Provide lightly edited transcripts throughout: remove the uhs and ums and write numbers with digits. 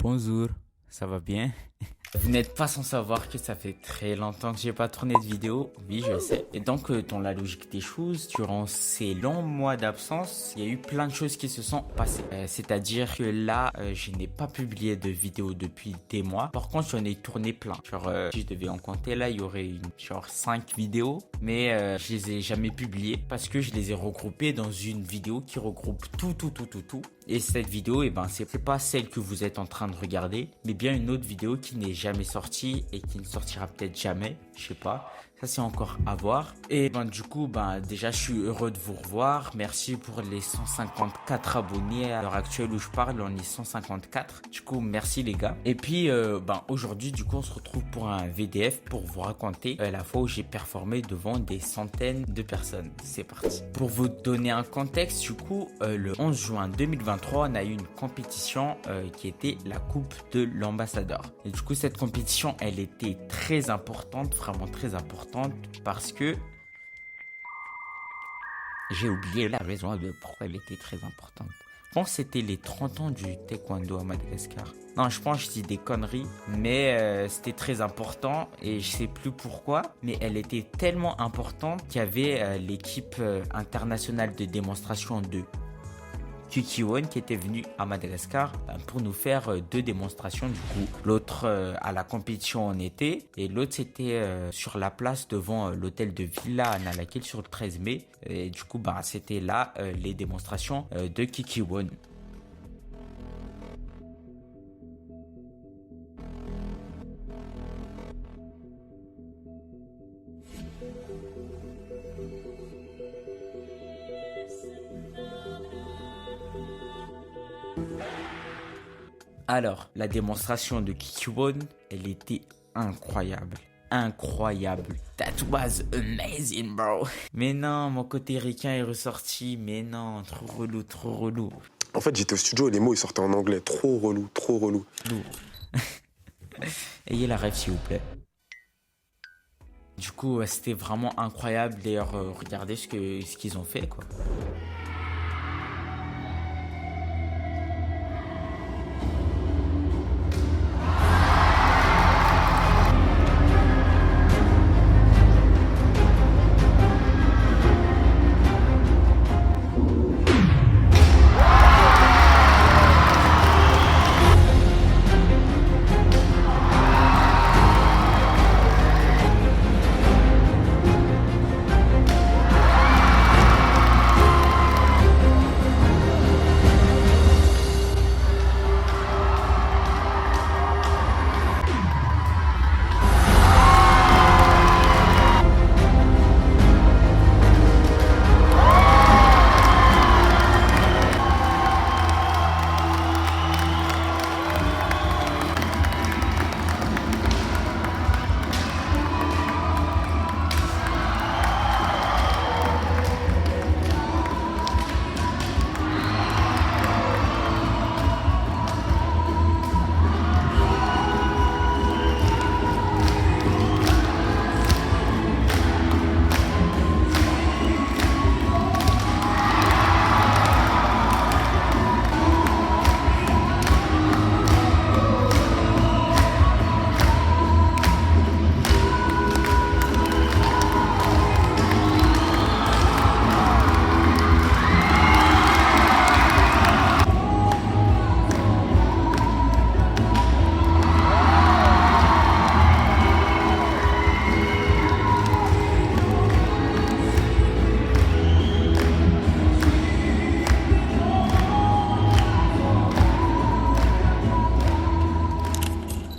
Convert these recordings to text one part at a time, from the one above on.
Bonjour, ça va bien? Vous n'êtes pas sans savoir que ça fait très longtemps que j'ai pas tourné de vidéo. Oui, je sais. Et donc, dans la logique des choses, durant ces longs mois d'absence, il y a eu plein de choses qui se sont passées. C'est-à-dire que là, je n'ai pas publié de vidéo depuis des mois. Par contre, j'en ai tourné plein. Genre, si je devais en compter là, il y aurait genre 5 vidéos. Mais je les ai jamais publiées parce que je les ai regroupées dans une vidéo qui regroupe tout. Et cette vidéo, c'est pas celle que vous êtes en train de regarder, mais bien une autre vidéo qui n'est jamais sortie et qui ne sortira peut-être jamais, je sais pas. Ça, c'est encore à voir. Et du coup, déjà, je suis heureux de vous revoir. Merci pour les 154 abonnés. À l'heure actuelle où je parle, on est 154. Du coup, merci les gars. Et puis, aujourd'hui, du coup, on se retrouve pour un VDF pour vous raconter la fois où j'ai performé devant des centaines de personnes. C'est parti. Pour vous donner un contexte, du coup, le 11 juin 2023, on a eu une compétition qui était la Coupe de l'Ambassadeur. Et du coup, cette compétition, elle était très importante, vraiment très importante. Parce que j'ai oublié la raison de pourquoi elle était très importante. Je pense que c'était les 30 ans du taekwondo à Madagascar. Non, je pense que je dis des conneries, mais c'était très important et je sais plus pourquoi. Mais elle était tellement importante qu'il y avait l'équipe internationale de démonstration de Kukiwon qui était venu à Madagascar pour nous faire 2 démonstrations du coup. L'autre à la compétition en été et l'autre c'était sur la place devant l'hôtel de Villa Nalakil sur le 13 mai. Et du coup c'était là les démonstrations de Kukiwon. Alors, la démonstration de Kukiwon, elle était incroyable. Incroyable. That was amazing, bro. Mais non, mon côté ricain est ressorti. Mais non, trop relou, trop relou. En fait, j'étais au studio et les mots, ils sortaient en anglais. Trop relou, trop relou. Ayez la rêve, s'il vous plaît. Du coup, c'était vraiment incroyable. D'ailleurs, regardez ce qu'ils ont fait, quoi.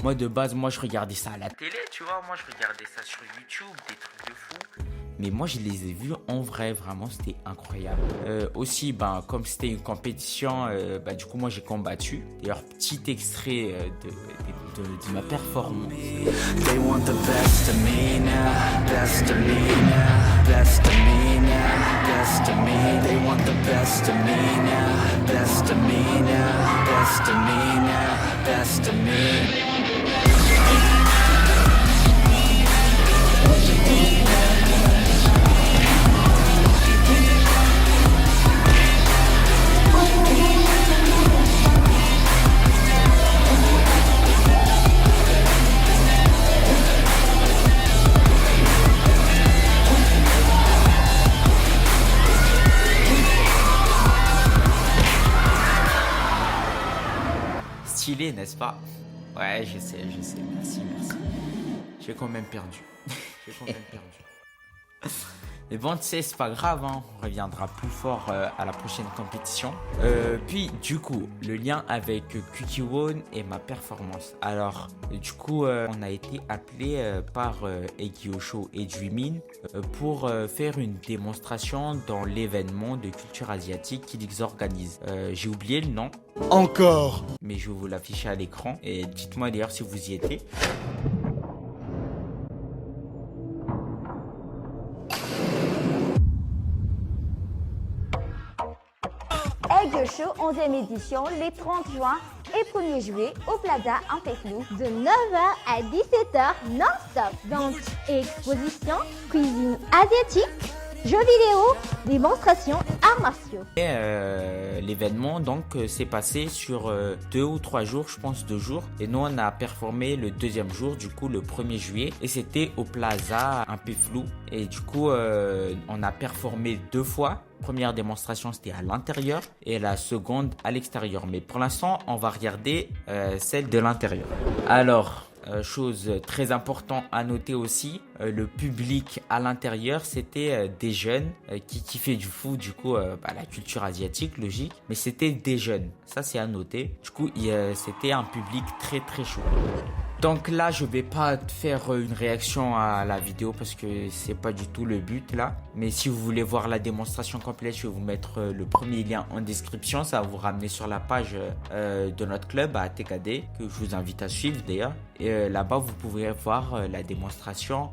Moi de base, je regardais ça à la télé, tu vois. Moi je regardais ça sur YouTube, des trucs de fou. Mais moi je les ai vus en vrai, vraiment c'était incroyable. Aussi, comme c'était une compétition, du coup moi j'ai combattu. D'ailleurs, petit extrait de ma performance. They want the best of me now, best of me now, best of me now, best of me. They want the best of me now, best of me now, best of me now, best of me. stylé, n'est-ce pas? Ouais, je sais. Merci. J'ai quand même perdu. Mais bon, tu sais, c'est pas grave, hein. On reviendra plus fort à la prochaine compétition. Puis, du coup, le lien avec QT1 et ma performance. Alors, du coup, on a été appelé par Egiosho et Dreamin pour faire une démonstration dans l'événement de culture asiatique qu'ils organisent. J'ai oublié le nom. Encore. Mais je vais vous l'afficher à l'écran. Et dites-moi d'ailleurs si vous y étiez. Egiosho 11e édition les 30 juin et 1er juillet au Plaza Ampeflou de 9h à 17h non-stop. Donc, exposition, cuisine asiatique, jeux vidéo, démonstration, arts martiaux. Et l'événement donc s'est passé sur 2 ou 3 jours, je pense 2 jours. Et nous on a performé le deuxième jour, du coup le 1er juillet. Et c'était au Plaza Ampeflou. Et du coup on a performé 2 fois. Première démonstration c'était à l'intérieur et la seconde à l'extérieur. Mais pour l'instant on va regarder celle de l'intérieur. Alors, chose très importante à noter aussi, le public à l'intérieur c'était des jeunes qui kiffaient du foot, du coup la culture asiatique logique, mais c'était des jeunes, ça c'est à noter. Du coup c'était un public très chaud. Donc là je vais pas faire une réaction à la vidéo parce que c'est pas du tout le but là. Mais si vous voulez voir la démonstration complète, je vais vous mettre le premier lien en description. Ça va vous ramener sur la page de notre club à TKD que je vous invite à suivre d'ailleurs. Et là-bas vous pouvez voir la démonstration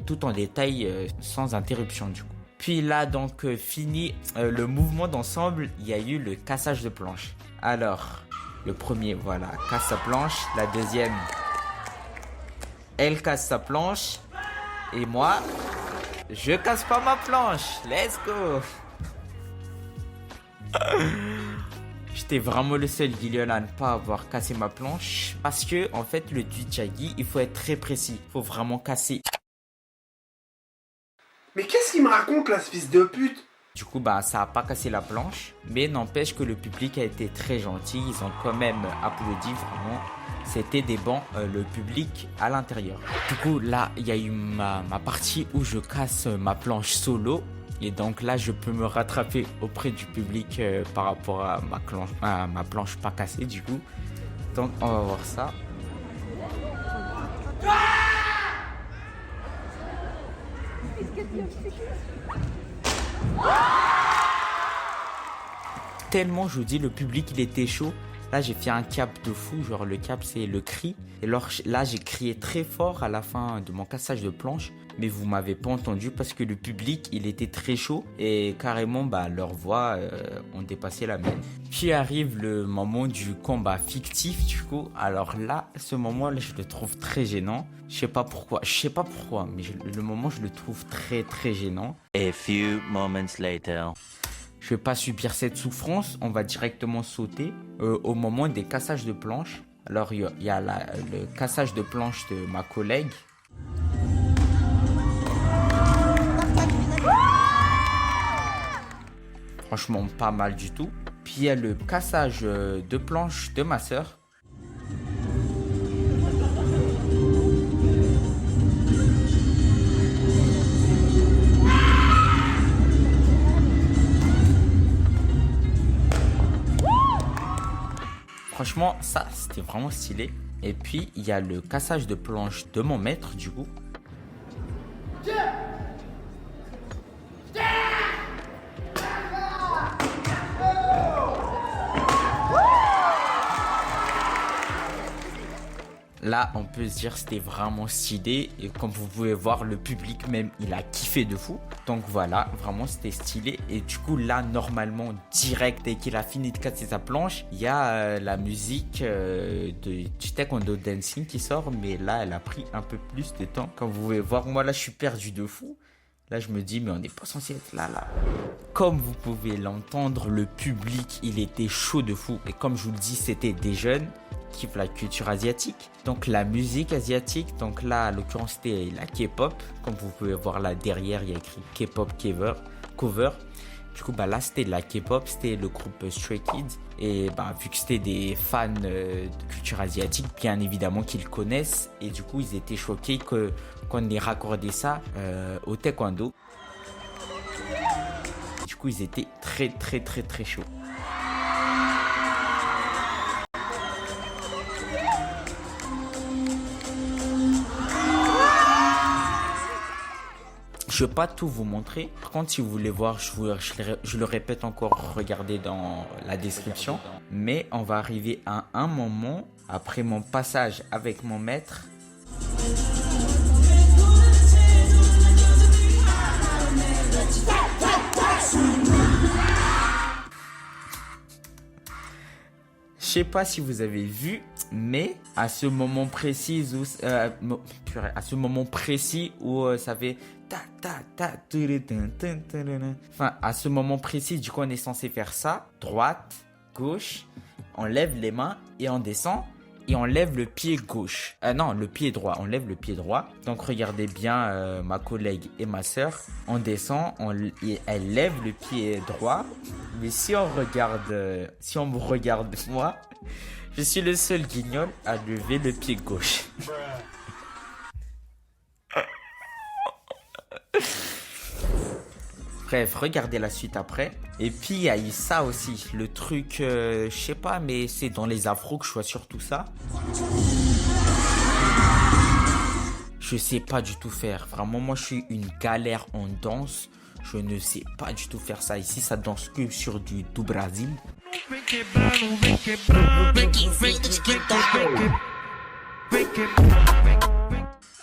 tout en détail sans interruption du coup. Puis là donc fini le mouvement d'ensemble, il y a eu le cassage de planche. Alors le premier voilà, casse sa planche, la deuxième elle casse sa planche et moi je casse pas ma planche. Let's go. J'étais vraiment le seul Guillaume à ne pas avoir cassé ma planche parce que en fait le Duchagi il faut être très précis, il faut vraiment casser. Mais qu'est-ce qu'il me raconte là, ce fils de pute? Du coup, ça a pas cassé la planche, mais n'empêche que le public a été très gentil. Ils ont quand même applaudi, vraiment. C'était des bancs, le public à l'intérieur. Du coup, là, il y a eu ma partie où je casse ma planche solo. Et donc là, je peux me rattraper auprès du public par rapport à ma planche pas cassée, du coup. Donc, on va voir ça. Tellement je vous dis le public il était chaud. Là j'ai fait un cap de fou, genre le cap c'est le cri. Et alors là j'ai crié très fort à la fin de mon cassage de planche. Mais vous m'avez pas entendu parce que le public il était très chaud. Et carrément leurs voix ont dépassé la mienne. Puis arrive le moment du combat fictif du coup. Alors là ce moment là je le trouve très gênant. Je sais pas pourquoi mais le moment je le trouve très gênant. A few moments later. Je vais pas subir cette souffrance, on va directement sauter au moment des cassages de planches. Alors il y a le cassage de planche de ma collègue. Franchement pas mal du tout. Puis il y a le cassage de planche de ma sœur. Franchement, ça, c'était vraiment stylé. Et puis, il y a le cassage de planche de mon maître, du coup. Là, on peut se dire c'était vraiment stylé. Et comme vous pouvez voir, le public même, il a kiffé de fou. Donc voilà, vraiment c'était stylé. Et du coup, là, normalement, direct, dès qu'il a fini de casser sa planche, il y a la musique du Taekwondo Dancing qui sort. Mais là, elle a pris un peu plus de temps. Comme vous pouvez voir, moi là, je suis perdu de fou. Là, je me dis, mais on n'est pas censé être là. Comme vous pouvez l'entendre, le public, il était chaud de fou. Et comme je vous le dis, c'était des jeunes qui kiffent la culture asiatique. Donc, la musique asiatique. Donc là, à l'occurrence, c'était la K-pop. Comme vous pouvez voir là derrière, il y a écrit K-pop cover. Du coup, bah là, c'était de la K-pop, c'était le groupe Stray Kids. Et bah, vu que c'était des fans de culture asiatique, bien évidemment qu'ils connaissent. Et du coup, ils étaient choqués qu'on ait raccordé ça au taekwondo. Du coup, ils étaient très chauds. Je ne vais pas tout vous montrer. Par contre, si vous voulez voir, je le répète encore, regardez dans la description. Mais on va arriver à un moment, après mon passage avec mon maître. Je sais pas si vous avez vu, mais à ce moment précis où, ça fait enfin, à ce moment précis, du coup, on est censé faire ça, droite, gauche, on lève les mains et on descend. Et on lève le pied gauche. Non, le pied droit. On lève le pied droit. Donc, regardez bien ma collègue et ma soeur. On descend, elle lève le pied droit. Mais si on me regarde moi, je suis le seul guignol à lever le pied gauche. Bref, regardez la suite après. Et puis, il y a eu ça aussi. Le truc, je sais pas, mais c'est dans les afros que je vois surtout ça. Je sais pas du tout faire. Vraiment, moi, je suis une galère en danse. Je ne sais pas du tout faire ça. Ici, ça danse que sur du Brésil.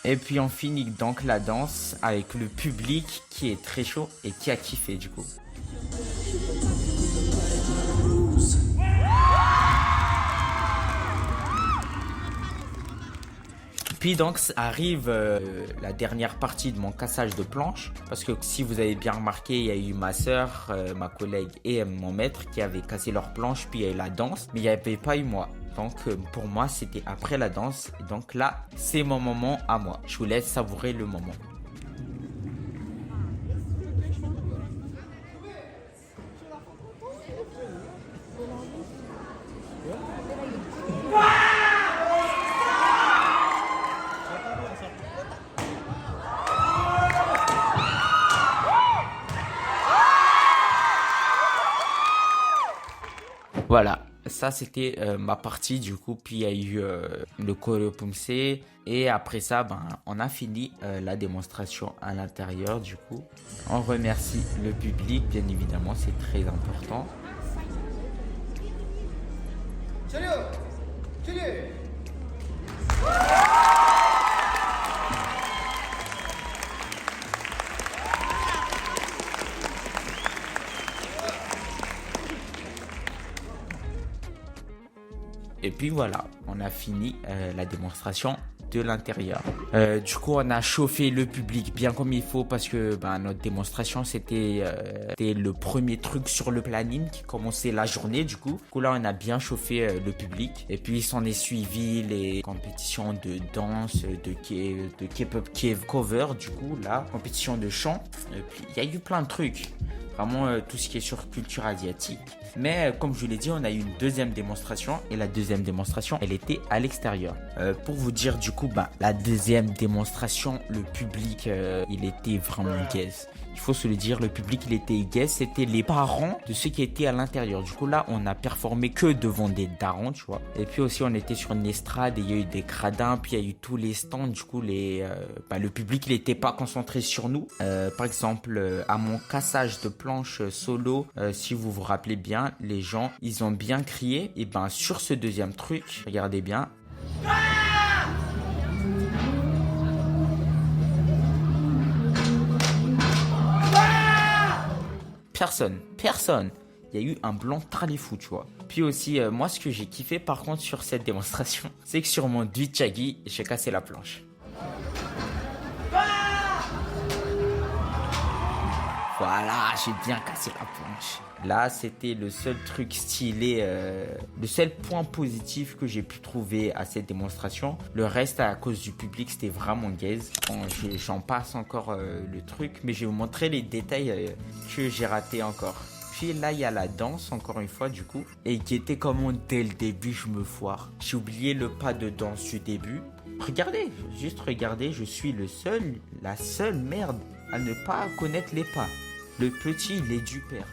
Et puis on finit donc la danse avec le public qui est très chaud et qui a kiffé du coup. Puis donc arrive la dernière partie de mon cassage de planche. Parce que si vous avez bien remarqué, il y a eu ma soeur, ma collègue et mon maître qui avaient cassé leur planche. Puis il y a eu la danse, mais il n'y avait pas eu moi. Donc pour moi, c'était après la danse. Et donc là, c'est mon moment à moi. Je vous laisse savourer le moment. Voilà, ça c'était ma partie du coup, puis il y a eu le choreo Pumse et après ça, on a fini la démonstration à l'intérieur du coup. On remercie le public, bien évidemment, c'est très important. Et puis voilà, on a fini la démonstration de l'intérieur. Du coup, on a chauffé le public bien comme il faut parce que notre démonstration, c'était le premier truc sur le planning qui commençait la journée du coup. Du coup, là, on a bien chauffé le public. Et puis, s'en est suivi les compétitions de danse, de K-pop cover, du coup, là, compétition de chant. Et puis, il y a eu plein de trucs. Vraiment, tout ce qui est sur culture asiatique. Mais comme je vous l'ai dit, on a eu une deuxième démonstration et la deuxième démonstration, elle était à l'extérieur. Pour vous dire du coup, la deuxième démonstration, le public, il était vraiment gaze. Il faut se le dire, le public, il était gaze. C'était les parents de ceux qui étaient à l'intérieur. Du coup, là, on a performé que devant des darons, tu vois. Et puis aussi, on était sur une estrade et il y a eu des gradins, puis il y a eu tous les stands. Du coup, le public, il n'était pas concentré sur nous. Par exemple, à mon cassage de planche solo, si vous vous rappelez bien, les gens, ils ont bien crié. Et sur ce deuxième truc, regardez bien. Personne. Il y a eu un blanc très fou, tu vois. Puis aussi, moi, ce que j'ai kiffé, par contre, sur cette démonstration, c'est que sur mon Dwichagi, j'ai cassé la planche. Voilà, j'ai bien cassé la planche. Là, c'était le seul truc stylé, le seul point positif que j'ai pu trouver à cette démonstration. Le reste, à cause du public, c'était vraiment gaze. Bon, j'en passe encore le truc, mais je vais vous montrer les détails que j'ai ratés encore. Puis là, il y a la danse, encore une fois, du coup. Et qui était comment dès le début, je me foire. J'ai oublié le pas de danse du début. Regardez, juste regardez, je suis la seule merde à ne pas connaître les pas. Le petit, il est du père.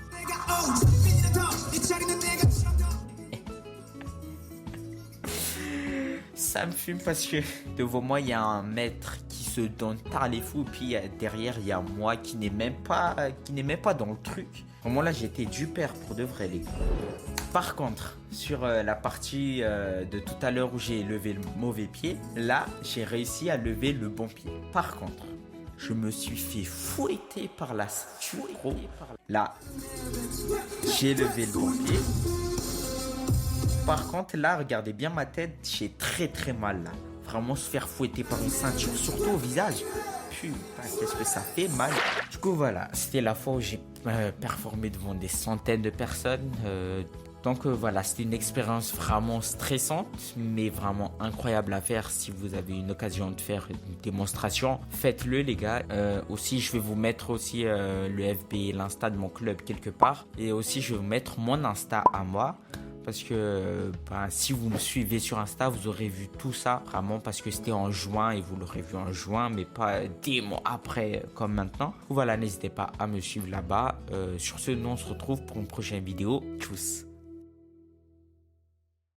Ça me fume parce que devant moi, il y a un maître qui se donne par les fous. Puis derrière, il y a moi qui n'est même pas dans le truc. Vraiment là, j'étais du père pour de vrai, les gars. Par contre, sur la partie de tout à l'heure où j'ai levé le mauvais pied, là, j'ai réussi à lever le bon pied. Par contre, je me suis fait fouetter par la statue, gros. Là, j'ai levé le bon pied. Par contre, là, regardez bien ma tête, j'ai très mal là. Vraiment se faire fouetter par une ceinture, surtout au visage. Putain, qu'est-ce que ça fait mal. Du coup, voilà, c'était la fois où j'ai performé devant des centaines de personnes. Donc voilà, c'était une expérience vraiment stressante, mais vraiment incroyable à faire. Si vous avez une occasion de faire une démonstration, faites-le les gars. Aussi, je vais vous mettre aussi le FB et l'Insta de mon club quelque part. Et aussi, je vais vous mettre mon Insta à moi. Parce que si vous me suivez sur Insta, vous aurez vu tout ça vraiment parce que c'était en juin et vous l'aurez vu en juin, mais pas des mois après comme maintenant. Voilà, n'hésitez pas à me suivre là-bas. Sur ce, nous on se retrouve pour une prochaine vidéo. Tchuss.